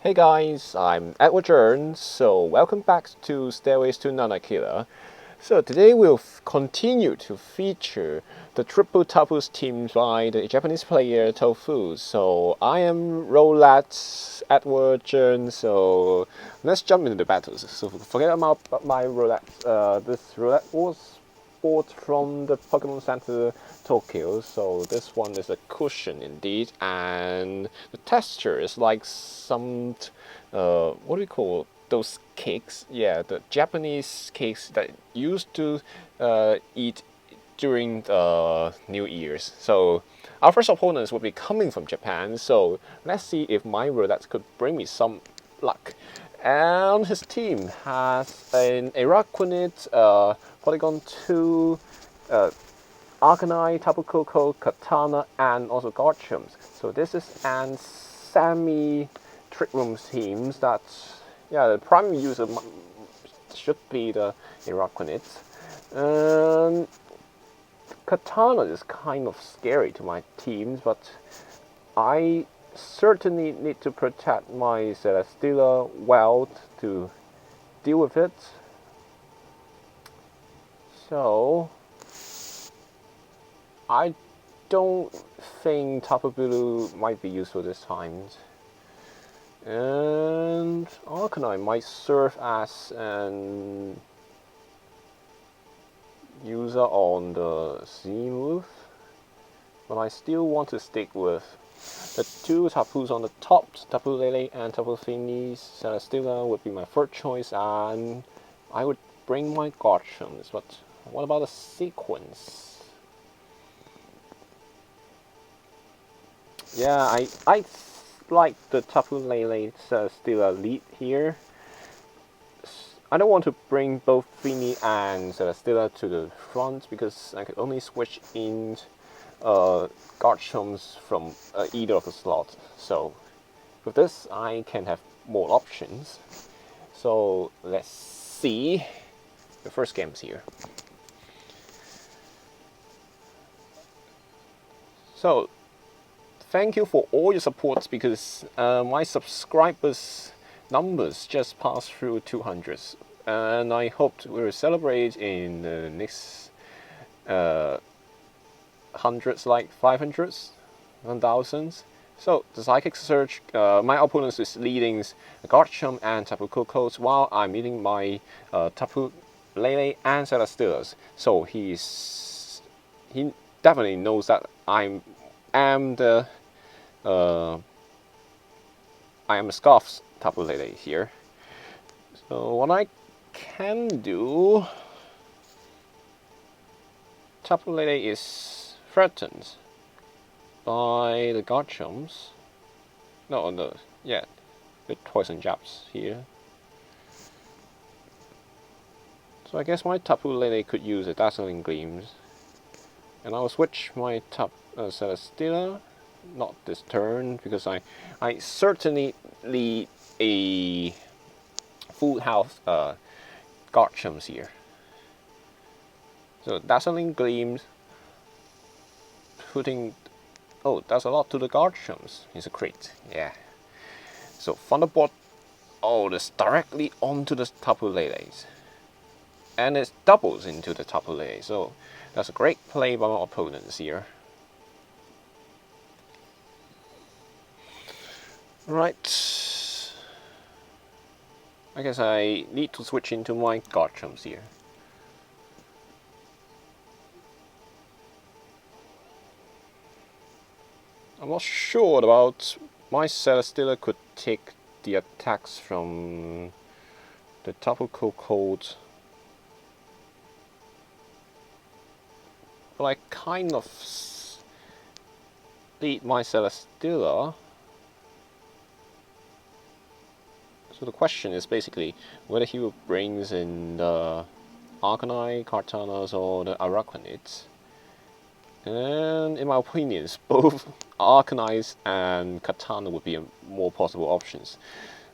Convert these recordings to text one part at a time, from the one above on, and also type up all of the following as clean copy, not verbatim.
Hey guys, I'm Edward Jones, so welcome back to Stairways to Lanakila. So today we'll continue to feature the triple tuples team by the Japanese player Tofu. So I am Roulette Edward Jones, so let's jump into the battles. So forget about my roulette. This roulette was bought from the Pokemon Center Tokyo, so this one is a cushion indeed, and the texture is like some what do we call those cakes? Yeah, the Japanese cakes that used to eat during the New Year's. So our first opponents will be coming from Japan, so let's see if my roulette could bring me some luck. And his team has an Araquanid, Polygon 2, Arcanine, Tapu Koko, Katana, and also Garchomps. So this is an semi-trick room teams that, yeah, the primary user should be the Araquanids. And Katana is kind of scary to my teams, but I certainly need to protect my Celesteela well to deal with it. So I don't think Tapu Bulu might be useful this time. And Arcanine might serve as an user on the Z-move, but I still want to stick with the two Tapus on the top, Tapu Lele and Tapu Fini. Celesteela would be my third choice, and I would bring my Garchomps, but what about the sequence? Yeah, I like the Tapu Lele Celesteela lead here. I don't want to bring both Fini and Celesteela to the front because I could only switch in Garchomps from either of the slots. So with this, I can have more options. So let's see the first games here. So thank you for all your support because my subscribers numbers just passed through 200s, and I hope we'll celebrate in the next hundreds, like 500s, 1000s. So the Psychic Surge, my opponent is leading Garchomp and Tapu Kokos while I'm leading my Tapu Lele and Celesteelas. So he definitely knows that I am the Scarf's Tapu Lele here. So what I can do, Tapu Lele is threatened by the Garchomps. No, yeah, with poison jabs here. So I guess my Tapu Lele could use a Dazzling Gleams, and I'll switch my Celesteela. Not this turn because I certainly need a full health Garchomps here. So Dazzling Gleams, putting, oh, that's a lot to the Garchomps. It's a crit, yeah. So Thunderbolt, oh, this directly onto the Tapu Lele's, and it doubles into the Tapu Lele. So that's a great play by my opponents here. Right, I guess I need to switch into my Garchomps here. I'm not sure about my Celesteela could take the attacks from the Tapu Koko, but I kind of lead my Celesteela. So the question is basically whether he brings in the Arcanine, Kartanas, or the Araquanids. And in my opinions, both Arcanines and Katana would be more possible options.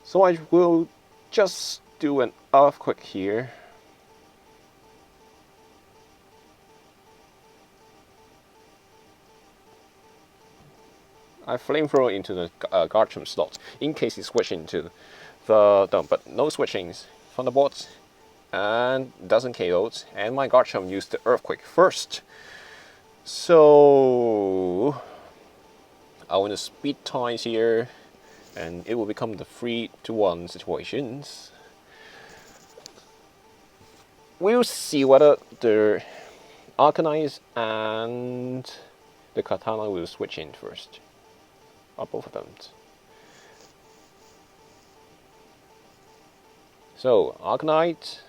So I will just do an Earthquake here. I flamethrower into the Garchomp slot in case he switch into the dump, but no switchings. Thunderbolt and doesn't KO, and my Garchomp used the Earthquake first. So I want to speed ties here, and it will become the 3-1 situations. We'll see whether the Arcanine and the Katana will switch in first, or both of them. So Arcanine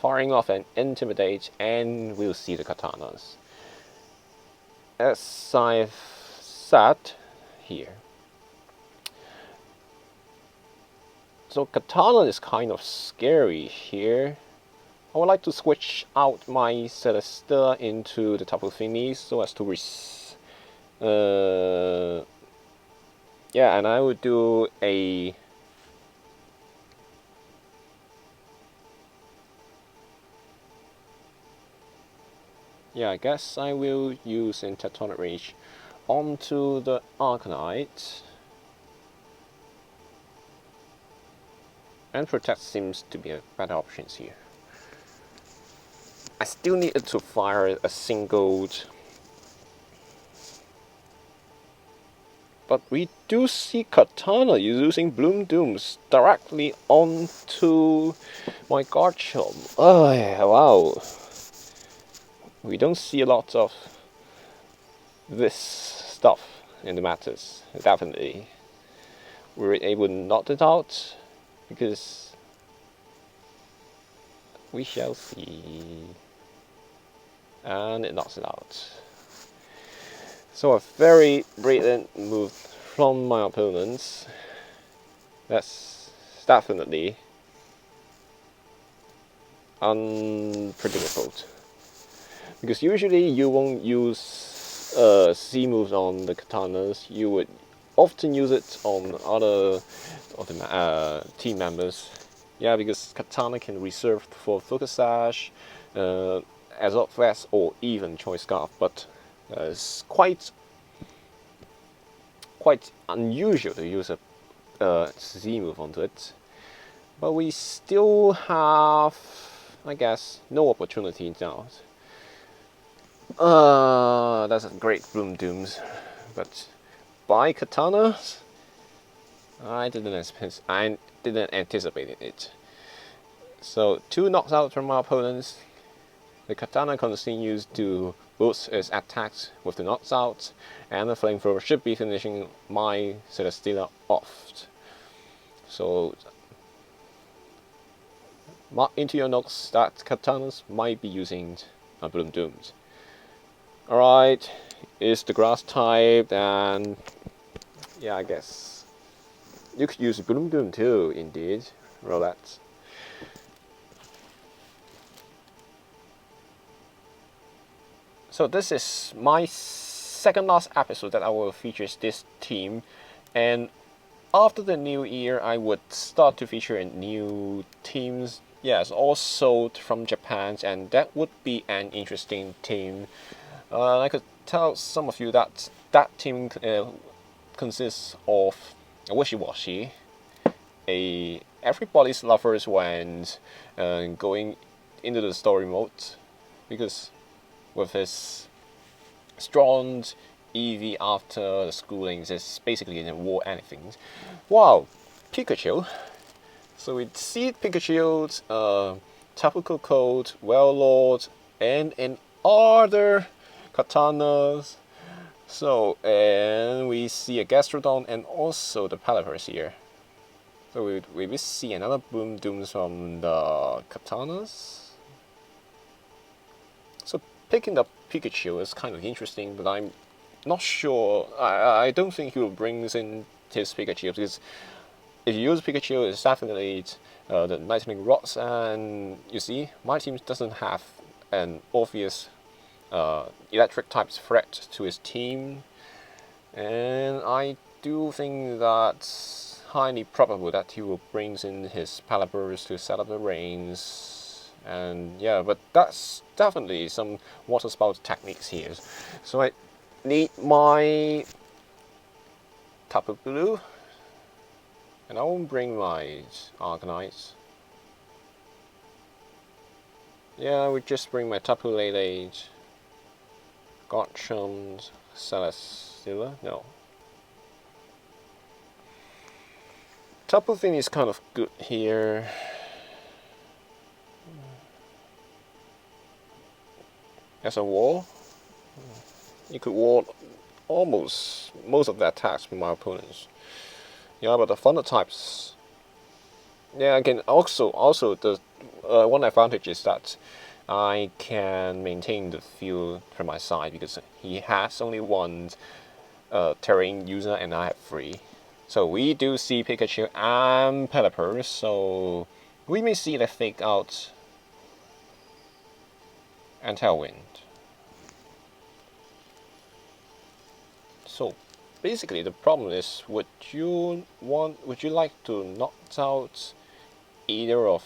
firing off an Intimidate, and we'll see the Katanas. As I've said here, so Katana is kind of scary here. I would like to switch out my Celesta into the tapu thingies so as to yeah, and I would do a yeah, I guess I will use in Tectonic Rage onto the Arcanine. And Protect seems to be a better option here. I still needed to fire a single, but we do see Katana using Bloom Dooms directly onto my Garchomp. Oh yeah, wow. We don't see a lot of this stuff in the matters, definitely. We were able to knock it out, because we shall see. And it knocks it out. So a very brilliant move from my opponents. That's definitely unpredictable. Because usually you won't use C moves on the Katanas. You would often use it on other of the team members. Yeah, because Katana can reserve for Focus Sash, Azot Vest, or even Choice Scarf, but it's quite unusual to use a Z move onto it. But we still have, I guess, no opportunity now. That's a great Bloom Dooms, but by Katana, I didn't anticipate it. So 2 knocks out from our opponents. The Katana continues to boost its attacks with the knocks out, and the Flamethrower should be finishing my Celesteela off. So mark into your notes that Katanas might be using Bloom Dooms. Alright, it's the grass type, and yeah, I guess you could use Bloom Doom too, indeed. Roulette. So this is my second last episode that I will feature this team, and after the new year I would start to feature new teams. Yes, also from Japan, and that would be an interesting team. I could tell some of you that that team consists of a Wishy-Washy, everybody's lovers when going into the story mode, because with his strong EV after the schoolings, it's basically in war anything. Wow, Pikachu. So we see Pikachu's Tapu Code, Well-Lord, and other Katanas. So, and we see a Gastrodon and also the Palipers here. So we will see another Bloom Dooms from the Katanas. So picking up Pikachu is kind of interesting, but I'm not sure. I don't think he will bring in his Pikachu, because if you use Pikachu, it's definitely the Lightning Rods, and you see, my team doesn't have an obvious electric type threat to his team, and I do think that's highly probable that he will bring in his Palipers to set up the reins. And yeah, but that's definitely some water spout techniques here. So I need my Tapu Blue. And I won't bring my Arcanines. Yeah, I would just bring my Tapu Lele, Garchomp, Celesteela. No. Tapu Fini is kind of good here. As a wall, you could wall almost most of the attacks from my opponents. Yeah, but the Thunder types. Yeah, again, also the one advantage is that I can maintain the field from my side because he has only one terrain user and I have 3. So we do see Pikachu and Pelipper, so we may see the Fake Out and Tailwind. So basically the problem is, would you like to knock out either of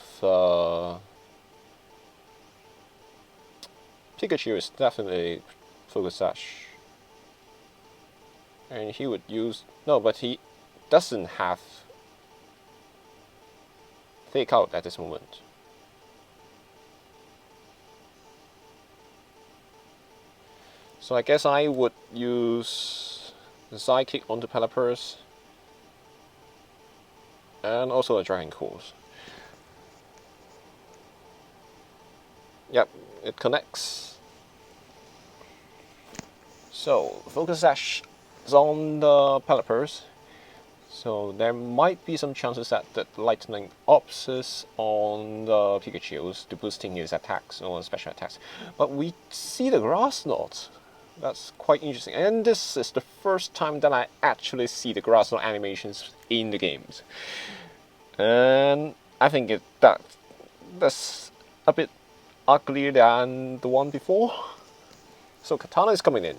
Pikachu is definitely Focus Sash. And he would use but he doesn't have Fake Out at this moment. So I guess I would use the Psychic onto Pelipper and also a Dragon Course. Yep, it connects. So Focus Sash is on the Pelipper. So there might be some chances that the Lightning Ops is on the Pikachu's to boosting his attacks or special attacks. But we see the Grass Knot. That's quite interesting. And this is the first time that I actually see the Grass Knot animations in the games. And I think that's a bit uglier than the one before. So Katana is coming in.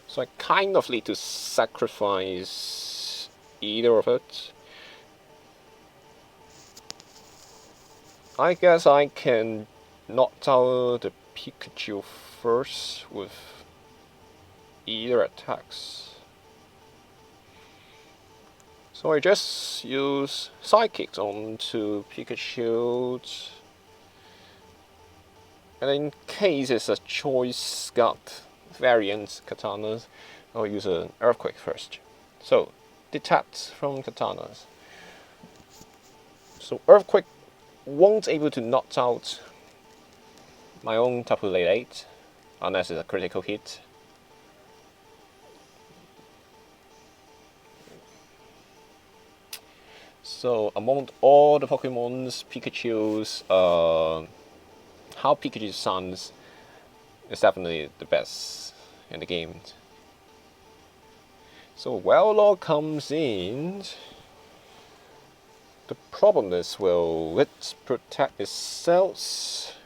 So I kind of need to sacrifice either of it. I guess I can knock out the Pikachu first with either attacks. So I just use Psychic onto Pikachu. And in case it's a choice gut variant Katanas, I'll use an Earthquake first. So detach from Katanas. So Earthquake won't able to knock out my own Tapu Lele unless it's a critical hit. So among all the Pokemons, Pikachu's how Pikachu sounds is definitely the best in the game. So Wailord comes in. The problem is, will it protect itself?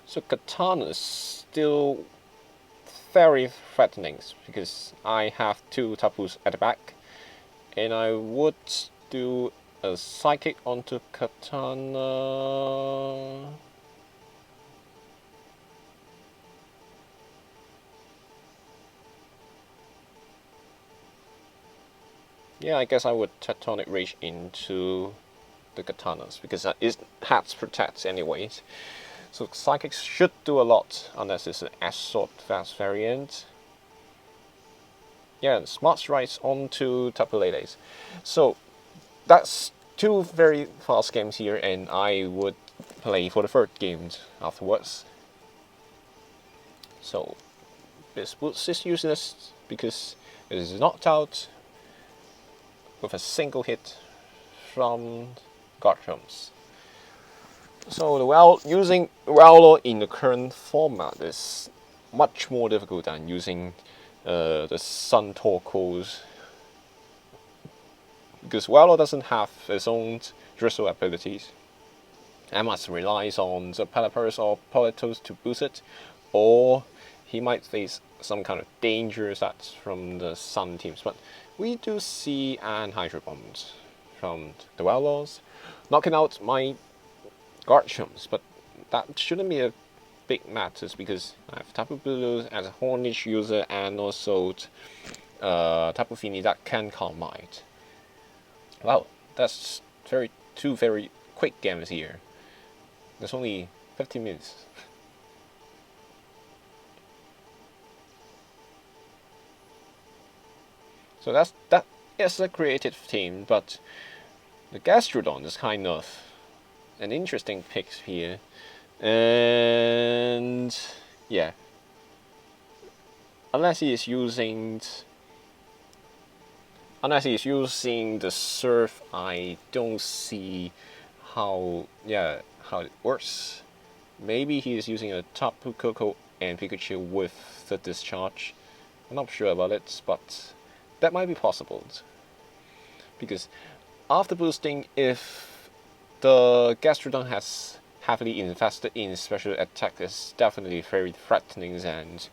So Katana is still very threatening because I have 2 Tapus at the back, and I would do a Psychic onto Katana. Yeah, I guess I would Tectonic Rage into the Katanas because it has protects anyways. So Psychic should do a lot unless it's an Assault Fast variant. Yeah, and Smart Strikes onto Tapu Lele's. So that's 2 very fast games here, and I would play for the 3rd game afterwards. So this boost is useless because it is knocked out with a single hit from Garchomp. So using Wailord in the current format is much more difficult than using the Sun Torkoals, because Wailord doesn't have its own Drizzle abilities. I must rely on the Pelipper or Politos to boost it, or he might face some kind of danger that's from the Sun teams. But we do see an Hydro Bomb from the Wailords, knocking out my Garchomps, but that shouldn't be a big matters because I have Tapu Bulu as a Hornish user and also Tapu Fini that can Calm Mind. Wow, that's two very quick games here. There's only 15 minutes. So that is a creative team, but the Gastrodon is kind of an interesting pick here. And yeah, unless he is using the surf, I don't see how it works. Maybe he is using a Tapu Koko and Pikachu with the discharge. I'm not sure about it, but that might be possible. Because after boosting, if the Gastrodon has heavily invested in special attack, it's definitely very threatening and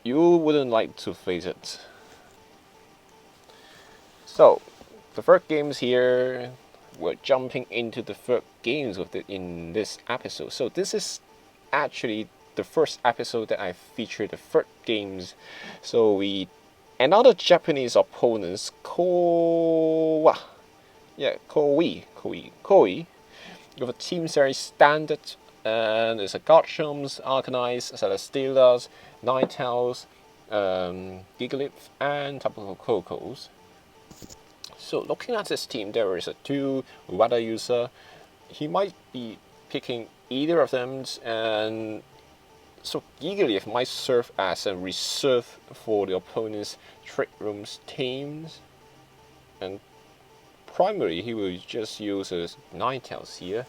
you wouldn't like to face it. So, the third games here, we're jumping into the third games in this episode. So this is actually the first episode that I featured the third games. So another Japanese opponents, Koi, with a team series standard, and it's a Garchomps, Arcanines, Celesteelas, Ninetales, Gigalith, and Tapu Kokos. So looking at this team, there is a 2 weather user. He might be picking either of them, and so Gigalith might serve as a reserve for the opponent's Trick Room's teams. And primarily, he will just use his Ninetales here.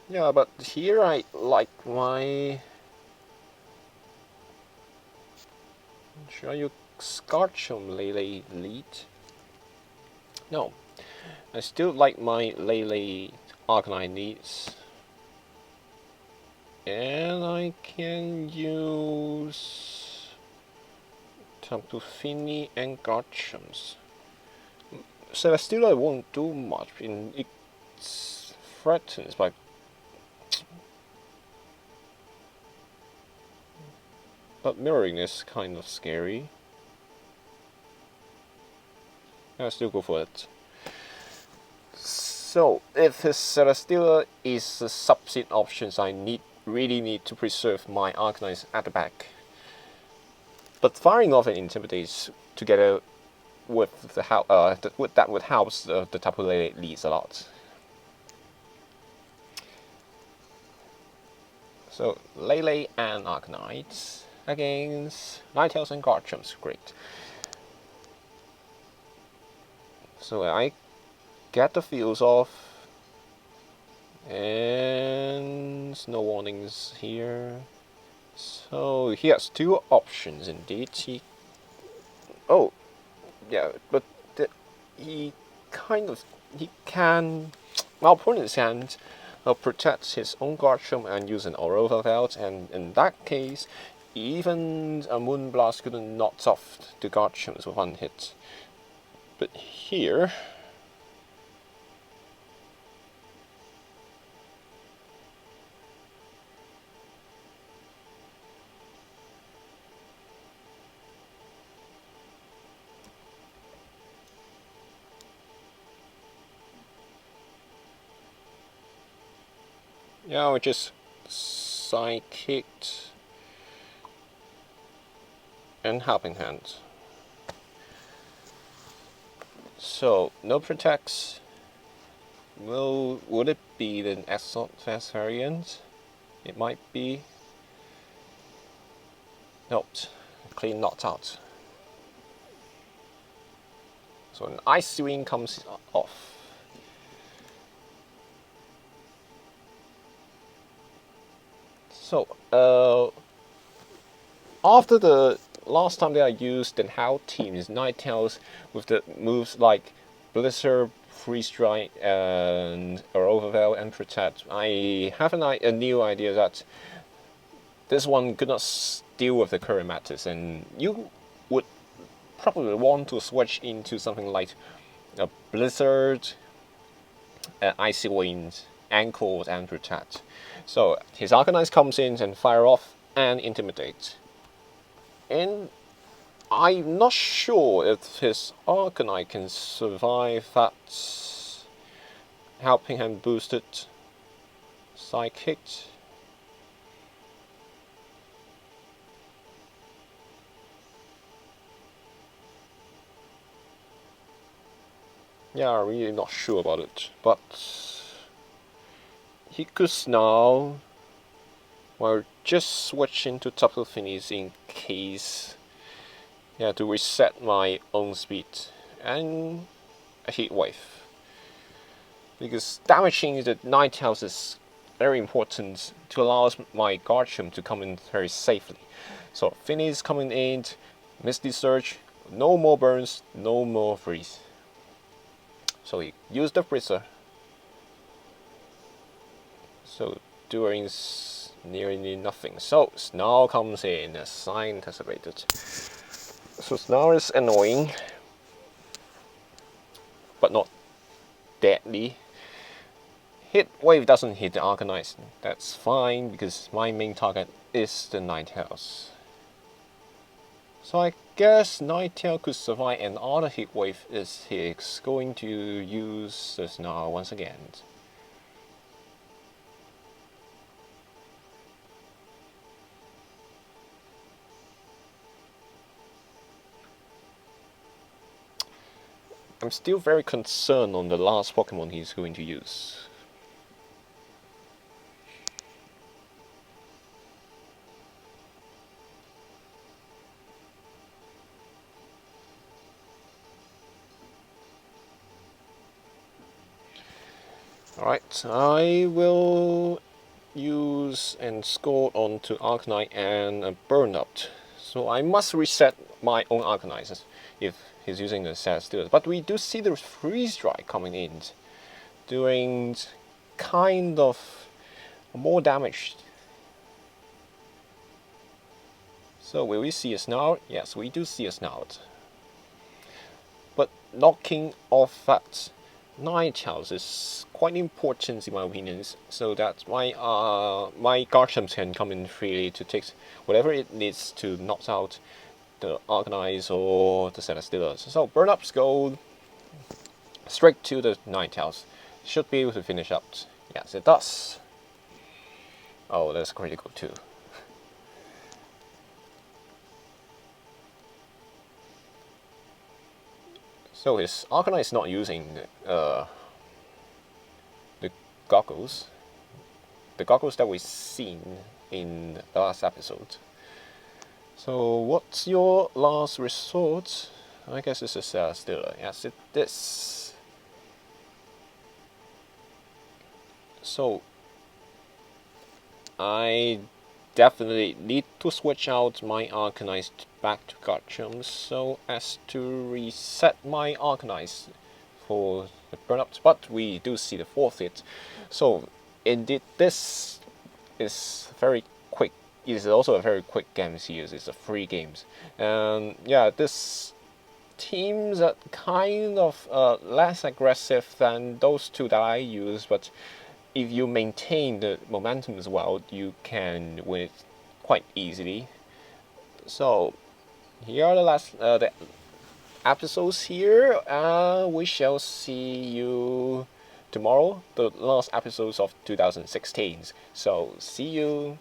Yeah, but here I like my... Should I use Garchomp Lele lead? No. I still like my Lele Arcanine leads. And I can use Tapu Fini and Garchomps. Celesteela won't do much, it threatens by... But mirroring is kind of scary. I'll still go for it. So, if his Celesteela is a substitute options, I really need to preserve my Arcanines at the back. But firing off an Intimidate together with the help, that would help the Tapu Lele leads a lot. So Lele and Arcanines against Ninetales and Garchomps, great. So I get the fields off, and no warnings here. So he has 2 options indeed. He can. My opponent's hand protect his own Garchomp and use an Aurora Belt, and in that case, even a Moonblast couldn't knock off the Garchomps with one hit. But here, yeah, we just Psychicked and Helping Hand. So, no protects. Would it be the Assault Fast variant? It might be. Nope, clean knocked out. So an Ice Wing comes off. So, after the last time that I used the How team's Ninetales with the moves like Blizzard, Freeze Strike, and Overveil and Protect, I have a new idea that this one could not deal with the current matters, and you would probably want to switch into something like a Blizzard, Icy Wind, Ankles, and Protect. So his Arcanine comes in and fire off and intimidate. And I'm not sure if his Arcanine can survive that helping him boosted Psychic. Yeah, I'm really not sure about it, but he could now, well, just switch into Tapu Finis in case, yeah, to reset my own speed and a Heat Wave. Because damaging the Ninetales is very important to allow my Garchomp to come in very safely. So Finis coming in, Misty Surge, no more burns, no more freeze. So he used the Freezer. So doing nearly nothing. So Snarl comes in as Sign anticipated. So Snarl is annoying, but not deadly. Hit Wave doesn't hit the Arcanine. That's fine because my main target is the Ninetales. So I guess Ninetale could survive another Heat Wave if he's going to use the Snarl once again. I'm still very concerned on the last Pokemon he's going to use. Alright, I will use and score onto Arcanine and burn out. So I must reset my own Arcanine if he's using the Sad Steelers. But we do see the Freeze Dry coming in, doing kind of more damage. So will we see a Snarl? Yes, we do see a Snarl. But knocking off that Ninetales is quite important in my opinion, so that my Garchomp can come in freely to take whatever it needs to knock out the Arcanine or the Celesteela. So burn ups go straight to the Ninetales. Should be able to finish up. Yes, it does. Oh, that's critical too. So his Arcanine is not using the goggles. The goggles that we've seen in the last episode. So what's your last resort? I guess this is Stiller. Yes, it is. So I definitely need to switch out my Arcanine back to Garchomp so as to reset my Arcanine for the burn-ups, but we do see the forfeit. So indeed this is very quick. It is also a very quick game series. It's a free games, and yeah, this teams are kind of less aggressive than those two that I use, but if you maintain the momentum as well, you can win it quite easily. So here are the last the episodes here. We shall see you tomorrow, the last episodes of 2016. So see you.